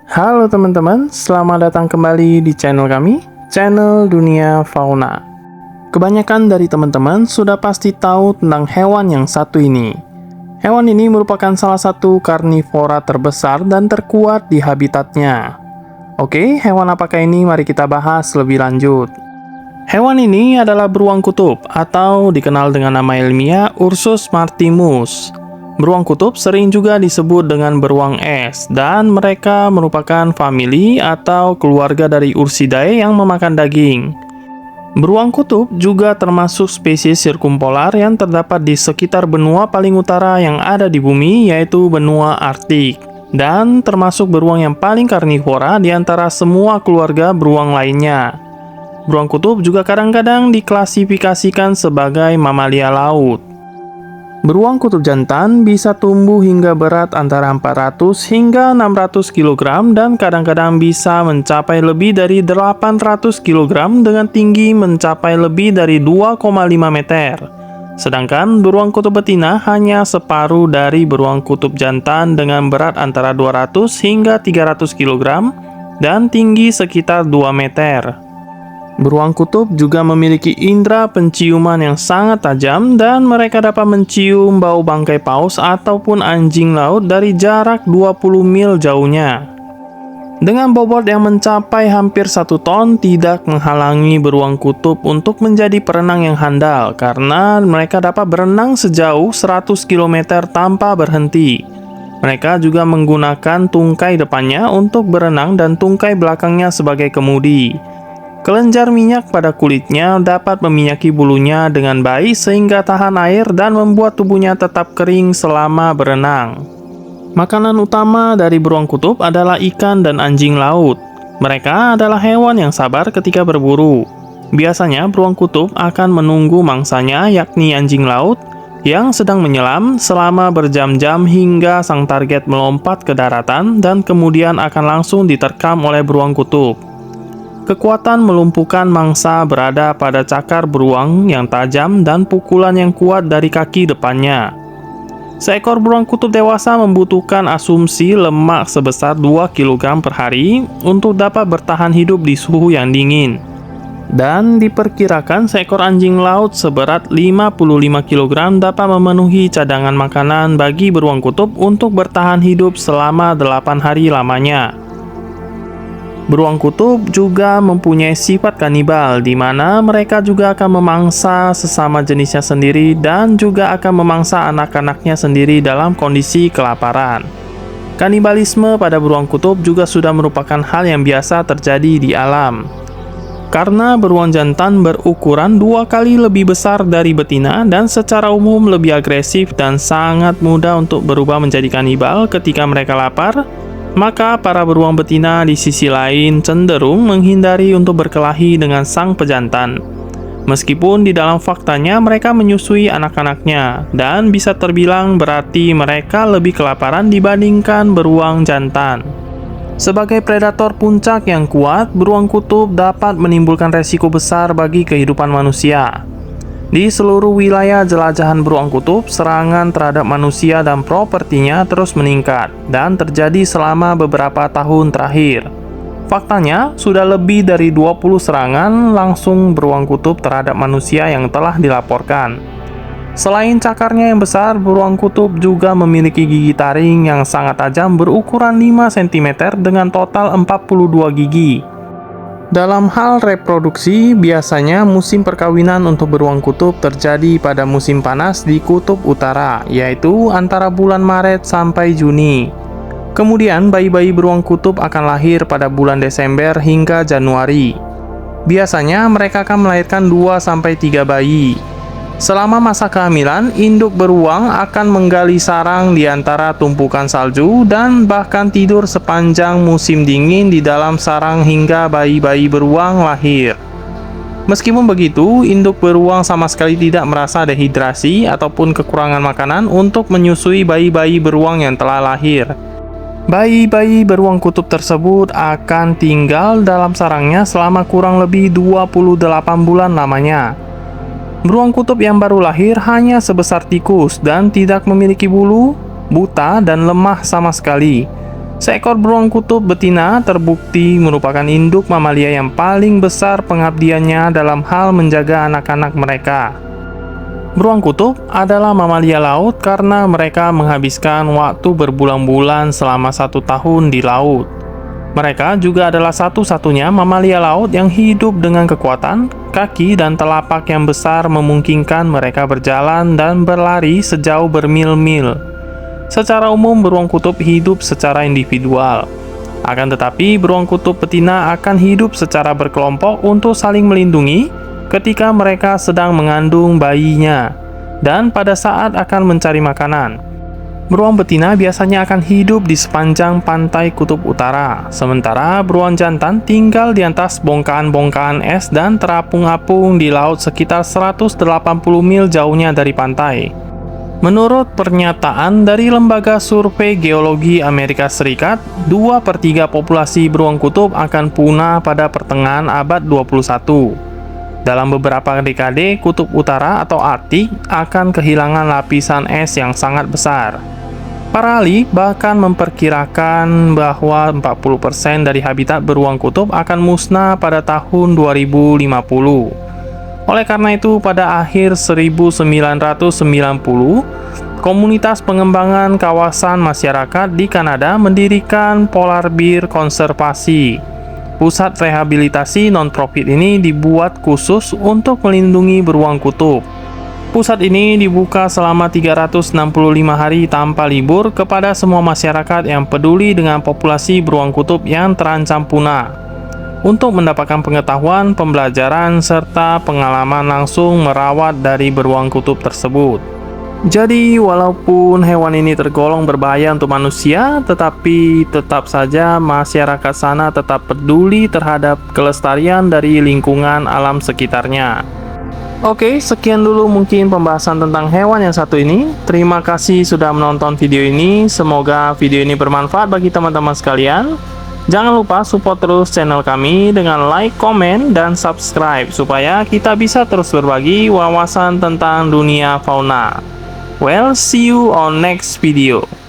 Halo teman-teman, selamat datang kembali di channel kami, channel Dunia Fauna. Kebanyakan dari teman-teman sudah pasti tahu tentang hewan yang satu ini. Hewan ini merupakan salah satu karnivora terbesar dan terkuat di habitatnya. Oke, hewan apakah ini? Mari kita bahas lebih lanjut. Hewan ini adalah beruang kutub atau dikenal dengan nama ilmiah Ursus martimus. Beruang kutub sering juga disebut dengan beruang es, dan mereka merupakan famili atau keluarga dari Ursidae yang memakan daging. Beruang kutub juga termasuk spesies sirkumpolar yang terdapat di sekitar benua paling utara yang ada di bumi, yaitu benua Arktik, dan termasuk beruang yang paling karnivora di antara semua keluarga beruang lainnya. Beruang kutub juga kadang-kadang diklasifikasikan sebagai mamalia laut. Beruang kutub jantan bisa tumbuh hingga berat antara 400 hingga 600 kg dan kadang-kadang bisa mencapai lebih dari 800 kg dengan tinggi mencapai lebih dari 2,5 meter. Sedangkan beruang kutub betina hanya separuh dari beruang kutub jantan dengan berat antara 200 hingga 300 kg dan tinggi sekitar 2 meter. Beruang kutub juga memiliki indera penciuman yang sangat tajam dan mereka dapat mencium bau bangkai paus ataupun anjing laut dari jarak 20 mil jauhnya. Dengan bobot yang mencapai hampir 1 ton, tidak menghalangi beruang kutub untuk menjadi perenang yang handal karena mereka dapat berenang sejauh 100 km tanpa berhenti. Mereka juga menggunakan tungkai depannya untuk berenang dan tungkai belakangnya sebagai kemudi. Kelenjar minyak pada kulitnya dapat meminyaki bulunya dengan baik sehingga tahan air dan membuat tubuhnya tetap kering selama berenang. Makanan utama dari beruang kutub adalah ikan dan anjing laut. Mereka adalah hewan yang sabar ketika berburu. Biasanya beruang kutub akan menunggu mangsanya, yakni anjing laut, yang sedang menyelam selama berjam-jam hingga sang target melompat ke daratan dan kemudian akan langsung diterkam oleh beruang kutub. Kekuatan melumpuhkan mangsa berada pada cakar beruang yang tajam dan pukulan yang kuat dari kaki depannya. Seekor beruang kutub dewasa membutuhkan asumsi lemak sebesar 2 kg per hari untuk dapat bertahan hidup di suhu yang dingin. Dan diperkirakan seekor anjing laut seberat 55 kg dapat memenuhi cadangan makanan bagi beruang kutub untuk bertahan hidup selama 8 hari lamanya. Beruang kutub juga mempunyai sifat kanibal, di mana mereka juga akan memangsa sesama jenisnya sendiri dan juga akan memangsa anak-anaknya sendiri dalam kondisi kelaparan. Kanibalisme pada beruang kutub juga sudah merupakan hal yang biasa terjadi di alam. Karena beruang jantan berukuran 2 kali lebih besar dari betina dan secara umum lebih agresif dan sangat mudah untuk berubah menjadi kanibal ketika mereka lapar, maka para beruang betina di sisi lain cenderung menghindari untuk berkelahi dengan sang pejantan. Meskipun di dalam faktanya mereka menyusui anak-anaknya, dan bisa terbilang berarti mereka lebih kelaparan dibandingkan beruang jantan. Sebagai predator puncak yang kuat, beruang kutub dapat menimbulkan resiko besar bagi kehidupan manusia. Di seluruh wilayah jelajahan beruang kutub, serangan terhadap manusia dan propertinya terus meningkat dan terjadi selama beberapa tahun terakhir. Faktanya, sudah lebih dari 20 serangan langsung beruang kutub terhadap manusia yang telah dilaporkan. Selain cakarnya yang besar, beruang kutub juga memiliki gigi taring yang sangat tajam berukuran 5 cm dengan total 42 gigi. Dalam hal reproduksi, biasanya musim perkawinan untuk beruang kutub terjadi pada musim panas di kutub utara, yaitu antara bulan Maret sampai Juni. Kemudian, bayi-bayi beruang kutub akan lahir pada bulan Desember hingga Januari. Biasanya, mereka akan melahirkan 2-3 bayi. Selama masa kehamilan, induk beruang akan menggali sarang di antara tumpukan salju dan bahkan tidur sepanjang musim dingin di dalam sarang hingga bayi-bayi beruang lahir. Meskipun begitu, induk beruang sama sekali tidak merasa dehidrasi ataupun kekurangan makanan untuk menyusui bayi-bayi beruang yang telah lahir. Bayi-bayi beruang kutub tersebut akan tinggal dalam sarangnya selama kurang lebih 28 bulan lamanya. Beruang kutub yang baru lahir hanya sebesar tikus dan tidak memiliki bulu, buta, dan lemah sama sekali. Seekor beruang kutub betina terbukti merupakan induk mamalia yang paling besar pengabdiannya dalam hal menjaga anak-anak mereka. Beruang kutub adalah mamalia laut karena mereka menghabiskan waktu berbulan-bulan selama 1 tahun di laut. Mereka juga adalah satu-satunya mamalia laut yang hidup dengan kekuatan kaki dan telapak yang besar memungkinkan mereka berjalan dan berlari sejauh bermil-mil. Secara umum, beruang kutub hidup secara individual. Akan tetapi, beruang kutub betina akan hidup secara berkelompok untuk saling melindungi ketika mereka sedang mengandung bayinya dan pada saat akan mencari makanan. Beruang betina biasanya akan hidup di sepanjang pantai kutub utara, sementara beruang jantan tinggal di atas bongkahan-bongkahan es dan terapung-apung di laut sekitar 180 mil jauhnya dari pantai. Menurut pernyataan dari Lembaga Survei Geologi Amerika Serikat, 2/3 populasi beruang kutub akan punah pada pertengahan abad 21. Dalam beberapa dekade, kutub utara atau Arktik akan kehilangan lapisan es yang sangat besar. Para ahli bahkan memperkirakan bahwa 40% dari habitat beruang kutub akan musnah pada tahun 2050. Oleh karena itu, pada akhir 1990, komunitas pengembangan kawasan masyarakat di Kanada mendirikan Polar Bear Konservasi. Pusat rehabilitasi non-profit ini dibuat khusus untuk melindungi beruang kutub. Pusat ini dibuka selama 365 hari tanpa libur kepada semua masyarakat yang peduli dengan populasi beruang kutub yang terancam punah, untuk mendapatkan pengetahuan, pembelajaran, serta pengalaman langsung merawat dari beruang kutub tersebut. Jadi, walaupun hewan ini tergolong berbahaya untuk manusia, tetapi tetap saja masyarakat sana tetap peduli terhadap kelestarian dari lingkungan alam sekitarnya. Oke, sekian dulu mungkin pembahasan tentang hewan yang satu ini. Terima kasih sudah menonton video ini. Semoga video ini bermanfaat bagi teman-teman sekalian. Jangan lupa support terus channel kami dengan like, komen, dan subscribe supaya kita bisa terus berbagi wawasan tentang dunia fauna. Well, see you on next video.